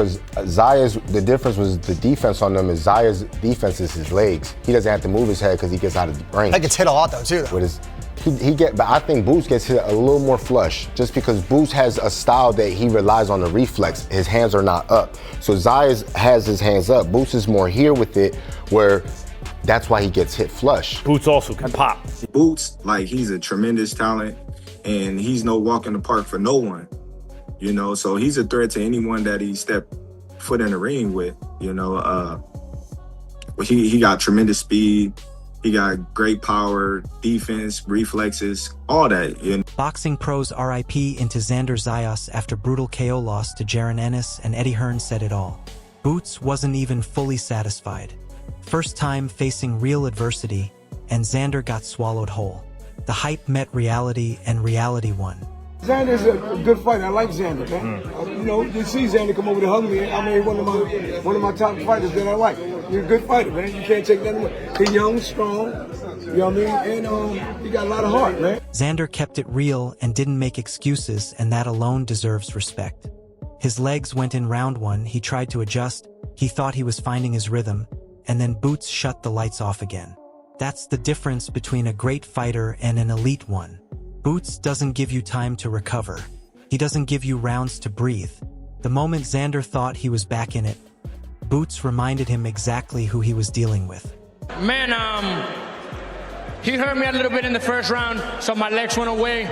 Zayas, the difference was the defense on them is Zayas' defense is his legs. He doesn't have to move his head because he gets out of the range. That gets hit a lot though too. But I think Boots gets hit a little more flush just because Boots has a style that he relies on the reflex. His hands are not up. So Zayas has his hands up. Boots is more here with it where that's why he gets hit flush. Boots also can pop. Boots, like, he's a tremendous talent and he's no walk in the park for no one. You know, so he's a threat to anyone that he stepped foot in the ring with, you know. He got tremendous speed. He got great power, defense, reflexes, all that. You know? Boxing pros RIP into Xander Zayas after brutal KO loss to Jaron Ennis, and Eddie Hearn said it all. Boots wasn't even fully satisfied. First time facing real adversity, and Xander got swallowed whole. The hype met reality, and reality won. Xander's a good fighter. I like Xander, man. You know, you see Xander come over to hug me. I mean, one of my top fighters that I like. You're a good fighter, man. You can't take nothing away. He's young, strong, you know what I mean? And he got a lot of heart, man. Xander kept it real and didn't make excuses, and that alone deserves respect. His legs went in round one. He tried to adjust. He thought he was finding his rhythm, and then Boots shut the lights off again. That's the difference between a great fighter and an elite one. Boots doesn't give you time to recover. He doesn't give you rounds to breathe. The moment Xander thought he was back in it, Boots reminded him exactly who he was dealing with. Man, he hurt me a little bit in the first round, so my legs went away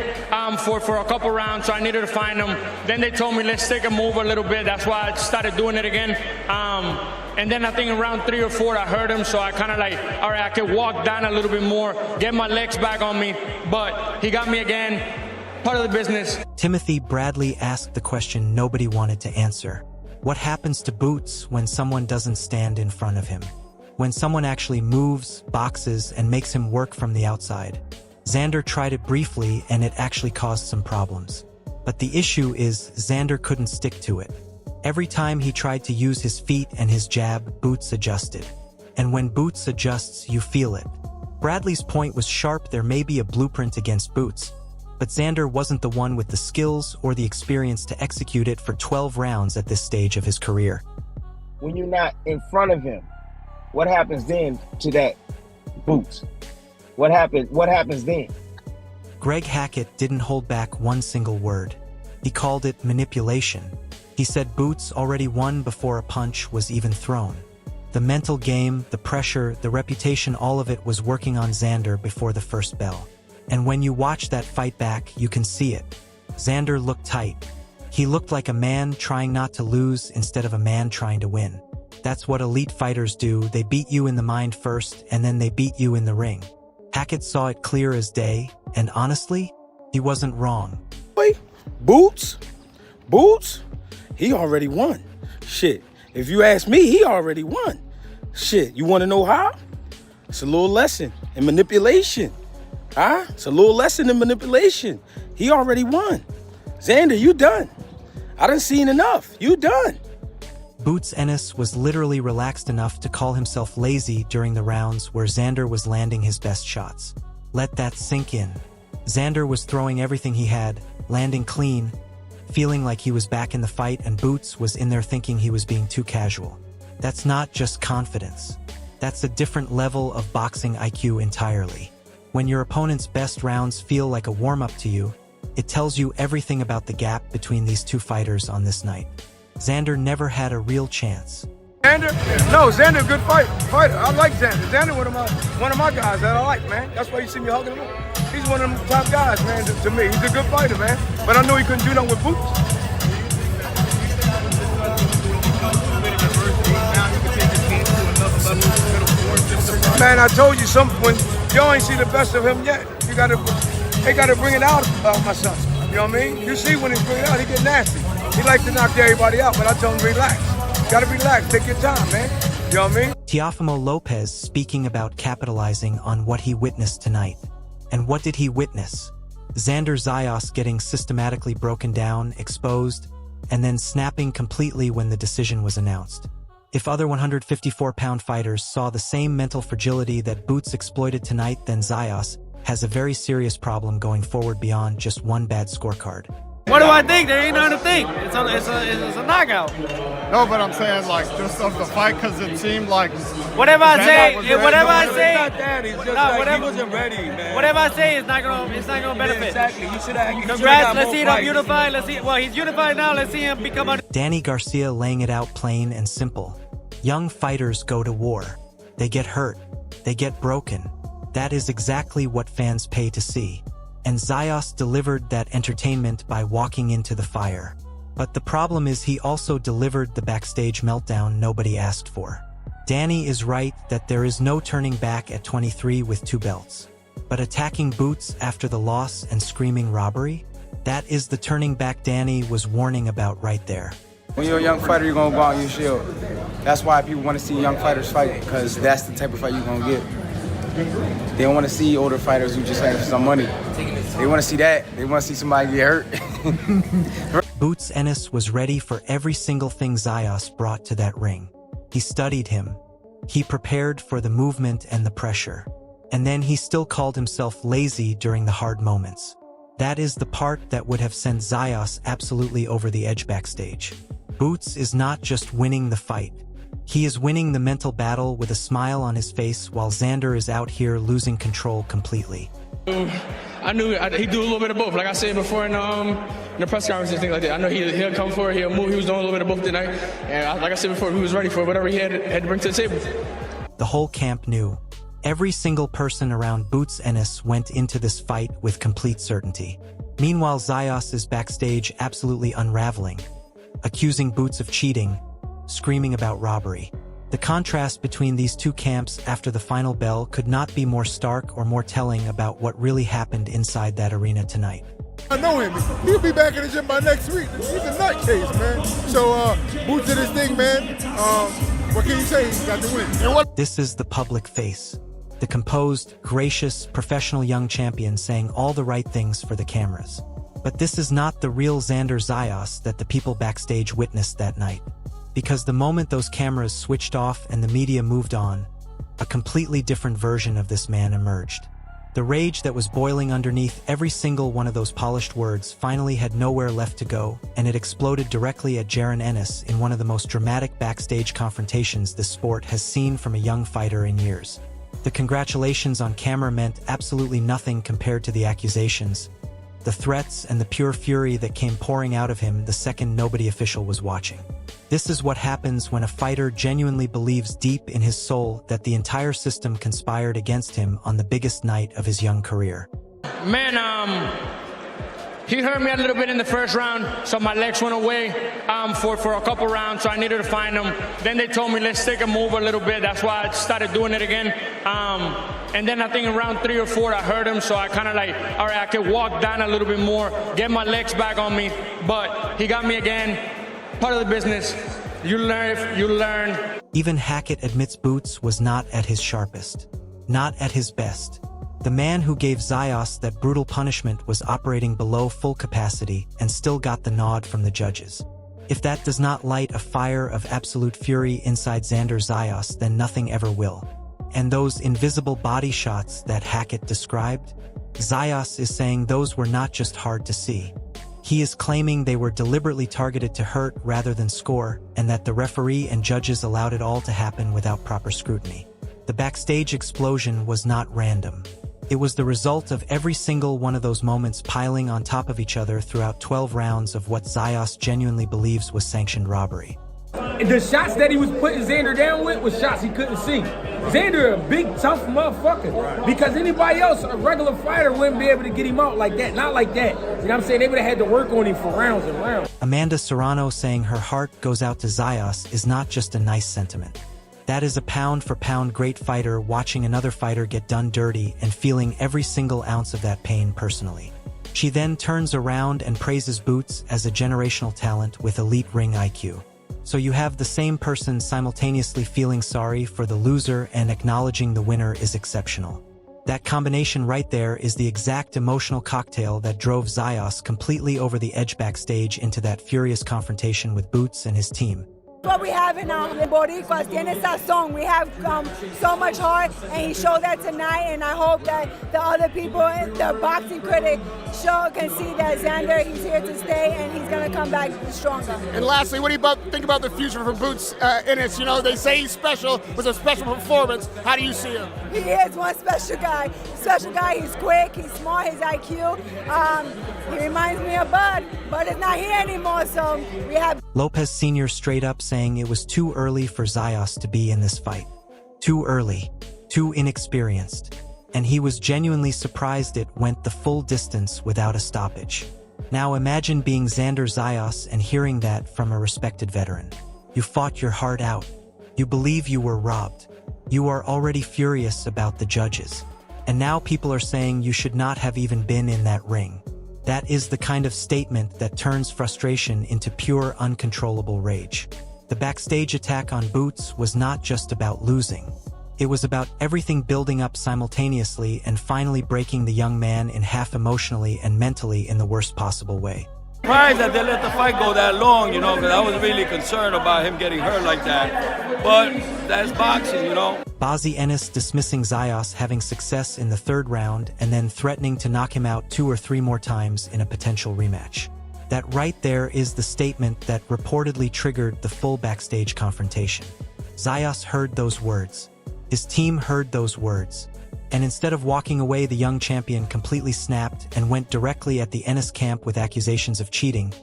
for a couple rounds, so I needed to find them. Then they told me, let's take a move a little bit. That's why I started doing it again. And then I think in round 3 or 4, I hurt him, so I kind of like, all right, I could walk down a little bit more, get my legs back on me, but he got me again, part of the business. Timothy Bradley asked the question nobody wanted to answer. What happens to Boots when someone doesn't stand in front of him? When someone actually moves, boxes, and makes him work from the outside? Xander tried it briefly, and it actually caused some problems. But the issue is Xander couldn't stick to it. Every time he tried to use his feet and his jab, Boots adjusted. And when Boots adjusts, you feel it. Bradley's point was sharp. There may be a blueprint against Boots, but Xander wasn't the one with the skills or the experience to execute it for 12 rounds at this stage of his career. When you're not in front of him, what happens then to that Boots? What happens then? Greg Hackett didn't hold back one single word. He called it manipulation. He said Boots already won before a punch was even thrown. The mental game, the pressure, the reputation, all of it was working on Xander before the first bell. And when you watch that fight back, you can see it. Xander looked tight. He looked like a man trying not to lose instead of a man trying to win. That's what elite fighters do. They beat you in the mind first, and then they beat you in the ring. Hackett saw it clear as day, and honestly, he wasn't wrong. Wait, Boots? He already won. Shit, if you ask me, he already won. Shit, you want to know how? It's a little lesson in manipulation. Huh? It's a little lesson in manipulation. He already won. Xander, you done. I done seen enough. You done. Boots Ennis was literally relaxed enough to call himself lazy during the rounds where Xander was landing his best shots. Let that sink in. Xander was throwing everything he had, landing clean, feeling like he was back in the fight, and Boots was in there thinking he was being too casual. That's not just confidence. That's a different level of boxing IQ entirely. When your opponent's best rounds feel like a warm-up to you, it tells you everything about the gap between these two fighters on this night. Xander never had a real chance. Xander? No, Xander, good fighter. I like Xander. Xander, one of my guys that I like, man. That's why you see me hugging him. He's one of them top guys, man, to me. He's a good fighter, man. But I know he couldn't do nothing with Boots. Man, I told you something. When y'all ain't see the best of him yet, they gotta bring it out of my son. You know what I mean? You see when he bring it out, he get nasty. He likes to knock everybody out, but I tell him relax. Gotta relax, take your time, man. You know what I mean? Teofimo Lopez speaking about capitalizing on what he witnessed tonight. And what did he witness? Xander Zayas getting systematically broken down, exposed, and then snapping completely when the decision was announced. If other 154-pound fighters saw the same mental fragility that Boots exploited tonight, then Zayas has a very serious problem going forward beyond just one bad scorecard. What do I think? There ain't nothing to think. It's a knockout. No, but I'm saying like just of the fight because it seemed like whatever I say, whatever I say, It's not that. It's just he wasn't ready, man. whatever I say is not gonna benefit. Exactly. You should have. Congrats. Let's see him unified. Let's see. Well, he's unified now. Let's see him become a. Danny Garcia laying it out plain and simple. Young fighters go to war. They get hurt. They get broken. That is exactly what fans pay to see. And Zayas delivered that entertainment by walking into the fire. But the problem is he also delivered the backstage meltdown nobody asked for. Danny is right that there is no turning back at 23 with 2 belts. But attacking Boots after the loss and screaming robbery? That is the turning back Danny was warning about right there. When you're a young fighter, you're going to go out on your shield. That's why people want to see young fighters fight, because that's the type of fight you're going to get. They don't want to see older fighters who just fighting for some money. They want to see that. They want to see somebody get hurt. Boots Ennis was ready for every single thing Zayas brought to that ring. He studied him. He prepared for the movement and the pressure. And then he still called himself lazy during the hard moments. That is the part that would have sent Zayas absolutely over the edge backstage. Boots is not just winning the fight. He is winning the mental battle with a smile on his face while Xander is out here losing control completely. I knew he'd do a little bit of both. Like I said before in the press conference and things like that. I know he'll come for it, he'll move. He was doing a little bit of both tonight. And like I said before, he was ready for whatever he had to bring to the table. The whole camp knew. Every single person around Boots Ennis went into this fight with complete certainty. Meanwhile, Zayas is backstage absolutely unraveling, accusing Boots of cheating, screaming about robbery. The contrast between these two camps after the final bell could not be more stark or more telling about what really happened inside that arena tonight. I know him. He'll be back in the gym by next week. He's a nutcase, man. So Boots did his thing, man. What can you say? He's got to win. This is the public face. The composed, gracious, professional young champion saying all the right things for the cameras. But this is not the real Xander Zayas that the people backstage witnessed that night. Because the moment those cameras switched off and the media moved on, a completely different version of this man emerged. The rage that was boiling underneath every single one of those polished words finally had nowhere left to go, and it exploded directly at Jaron Ennis in one of the most dramatic backstage confrontations this sport has seen from a young fighter in years. The congratulations on camera meant absolutely nothing compared to the accusations, the threats, and the pure fury that came pouring out of him the second nobody official was watching. This is what happens when a fighter genuinely believes deep in his soul that the entire system conspired against him on the biggest night of his young career. Man, he hurt me a little bit in the first round, so my legs went away for a couple rounds, so I needed to find them. Then they told me, let's take a move a little bit. That's why I started doing it again. And then I think in round 3 or 4, I hurt him, so I kind of like, all right, I could walk down a little bit more, get my legs back on me, but he got me again. Part of the business. You learn, you learn. Even Hackett admits Boots was not at his sharpest, not at his best. The man who gave Zayas that brutal punishment was operating below full capacity and still got the nod from the judges. If that does not light a fire of absolute fury inside Xander Zayas, then nothing ever will. And those invisible body shots that Hackett described, Zayas is saying those were not just hard to see. He is claiming they were deliberately targeted to hurt rather than score, and that the referee and judges allowed it all to happen without proper scrutiny. The backstage explosion was not random. It was the result of every single one of those moments piling on top of each other throughout 12 rounds of what Zayas genuinely believes was sanctioned robbery. The shots that he was putting Xander down with was shots he couldn't see. Xander a big, tough motherfucker. Because anybody else, a regular fighter, wouldn't be able to get him out like that. Not like that. You know what I'm saying? They would have had to work on him for rounds and rounds. Amanda Serrano saying her heart goes out to Zayas is not just a nice sentiment. That is a pound-for-pound great fighter watching another fighter get done dirty and feeling every single ounce of that pain personally. She then turns around and praises Boots as a generational talent with elite ring IQ. So you have the same person simultaneously feeling sorry for the loser and acknowledging the winner is exceptional. That combination right there is the exact emotional cocktail that drove Zayas completely over the edge backstage into that furious confrontation with Boots and his team. What we have in Boricuas, tiene sazón. We have so much heart, and he showed that tonight. And I hope that the other people, the boxing critic, can see that Xander, he's here to stay, and he's gonna come back stronger. And lastly, what do you think about the future for Boots Ennis? You know, they say he's special. It was a special performance. How do you see him? He is one special guy. Special guy. He's quick. He's smart. His IQ. He reminds me of Bud. Bud is not here anymore, so we have. Lopez Sr. straight up saying it was too early for Zayas to be in this fight. Too early. Too inexperienced. And he was genuinely surprised it went the full distance without a stoppage. Now imagine being Xander Zayas and hearing that from a respected veteran. You fought your heart out. You believe you were robbed. You are already furious about the judges. And now people are saying you should not have even been in that ring. That is the kind of statement that turns frustration into pure uncontrollable rage. The backstage attack on Boots was not just about losing. It was about everything building up simultaneously and finally breaking the young man in half emotionally and mentally in the worst possible way. Surprised that they let the fight go that long, you know, because I was really concerned about him getting hurt like that. But that's boxing, you know. Ennis dismissing Zayas having success in the third round and then threatening to knock him out 2 or 3 more times in a potential rematch. That right there is the statement that reportedly triggered the full backstage confrontation. Zayas heard those words. His team heard those words. And instead of walking away, the young champion completely snapped and went directly at the Ennis camp with accusations of cheating,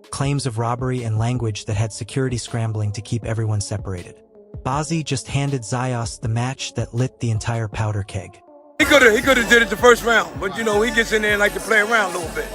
claims of robbery, and language that had security scrambling to keep everyone separated. Bazzi just handed Zayas the match that lit the entire powder keg. He could have did it the first round, but you know, he gets in there and like to play around a little bit.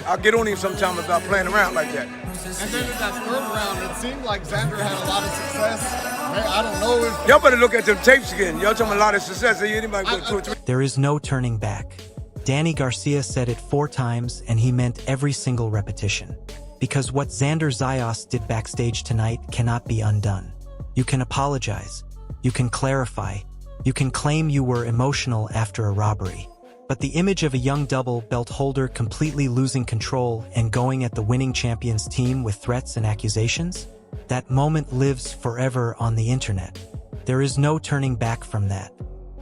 I'll get on him sometime about playing around like that. And then in that third round, it seemed like Xander had a lot of success. Man, I don't know if... Y'all better look at them tapes again. Y'all talking a lot of success. Anybody go 2 or 3. There is no turning back. Danny Garcia said it 4 times, and he meant every single repetition. Because what Xander Zayas did backstage tonight cannot be undone. You can apologize. You can clarify. You can claim you were emotional after a robbery. But the image of a young double belt holder completely losing control and going at the winning champion's team with threats and accusations? That moment lives forever on the internet. There is no turning back from that.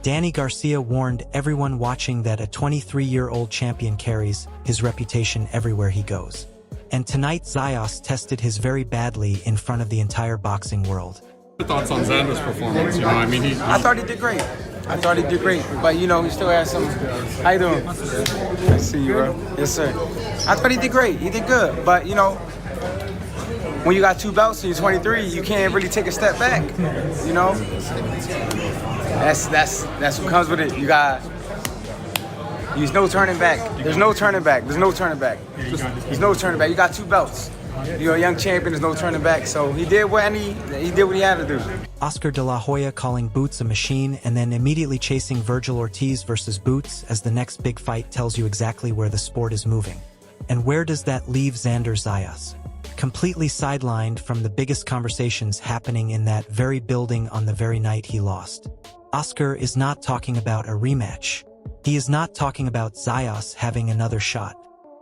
Danny Garcia warned everyone watching that a 23-year-old champion carries his reputation everywhere he goes. And tonight Zayas tested his very badly in front of the entire boxing world. Your thoughts on Xander's performance? You know, I mean, I thought he did great. But you know, he still has some. How you doing? I see you, bro. Yes, sir. I thought he did great. He did good. But you know, when you got 2 belts and you're 23, you can't really take a step back. You know, that's what comes with it. You got. There's no turning back. There's no turning back. There's no turning back. There's no turning back. You got 2 belts. You're a young champion. There's no turning back. So he did what he had to do. Oscar De La Hoya calling Boots a machine and then immediately chasing Virgil Ortiz versus Boots as the next big fight tells you exactly where the sport is moving. And where does that leave Xander Zayas? Completely sidelined from the biggest conversations happening in that very building on the very night he lost. Oscar is not talking about a rematch. He is not talking about Zayas having another shot.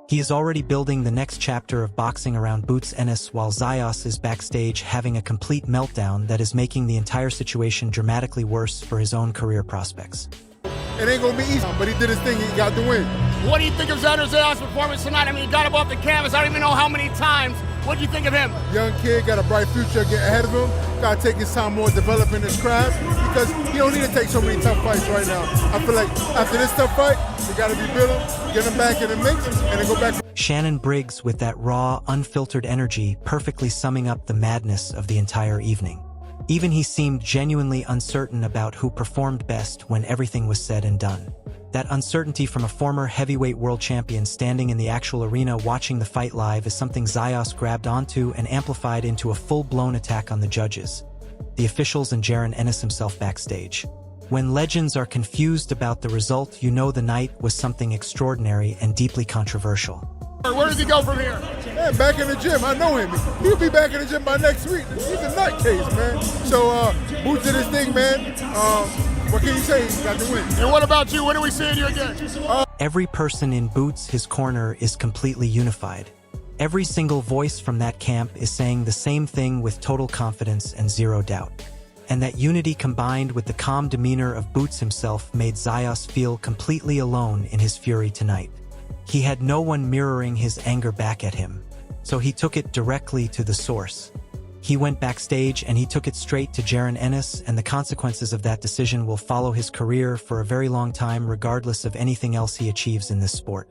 He is already building the next chapter of boxing around Boots Ennis while Zayas is backstage having a complete meltdown that is making the entire situation dramatically worse for his own career prospects. It ain't gonna be easy, but he did his thing, he got the win. What do you think of Xander Zayas' performance tonight? I mean, he got up off the canvas, I don't even know how many times. What do you think of him? Young kid, got a bright future get ahead of him. Gotta take his time more developing his craft because he don't need to take so many tough fights right now. I feel like after this tough fight, you gotta rebuild him, get him back in the mix, and then go back. Shannon Briggs with that raw, unfiltered energy perfectly summing up the madness of the entire evening. Even he seemed genuinely uncertain about who performed best when everything was said and done. That uncertainty from a former heavyweight world champion standing in the actual arena watching the fight live is something Zayas grabbed onto and amplified into a full-blown attack on the judges, the officials, and Jaron Ennis himself backstage. When legends are confused about the result, you know the night was something extraordinary and deeply controversial. Where does he go from here? Man, back in the gym. I know him. He'll be back in the gym by next week. He's a nutcase, man. So, Boots did his thing, man. What can you say? He got the win. And what about you? When are we seeing you again? Every person in Boots' his corner is completely unified. Every single voice from that camp is saying the same thing with total confidence and zero doubt. And that unity combined with the calm demeanor of Boots himself made Zayas feel completely alone in his fury tonight. He had no one mirroring his anger back at him, so he took it directly to the source. He went backstage and he took it straight to Jaron Ennis, and the consequences of that decision will follow his career for a very long time regardless of anything else he achieves in this sport.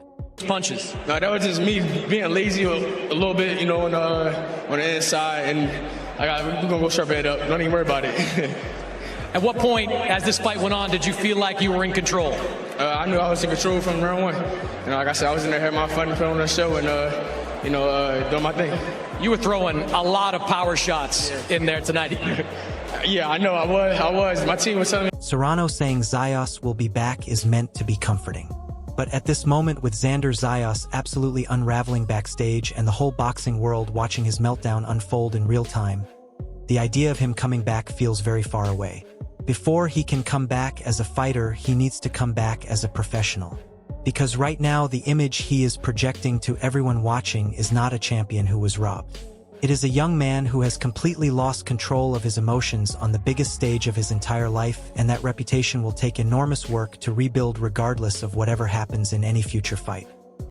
Punches. No, that was just me being lazy a little bit, you know, on the inside, and we're gonna go sharpen it up. Don't even worry about it. At what point, as this fight went on, did you feel like you were in control? I knew I was in control from round one. You know, like I said, I was in there having my fun, putting on the show, and doing my thing. You were throwing a lot of power shots in there tonight. Yeah, I know, I was. My team was telling me. Serrano saying Zayas will be back is meant to be comforting. But at this moment, with Xander Zayas absolutely unraveling backstage and the whole boxing world watching his meltdown unfold in real time, the idea of him coming back feels very far away. Before he can come back as a fighter, he needs to come back as a professional. Because right now, the image he is projecting to everyone watching is not a champion who was robbed. It is a young man who has completely lost control of his emotions on the biggest stage of his entire life, and that reputation will take enormous work to rebuild regardless of whatever happens in any future fight.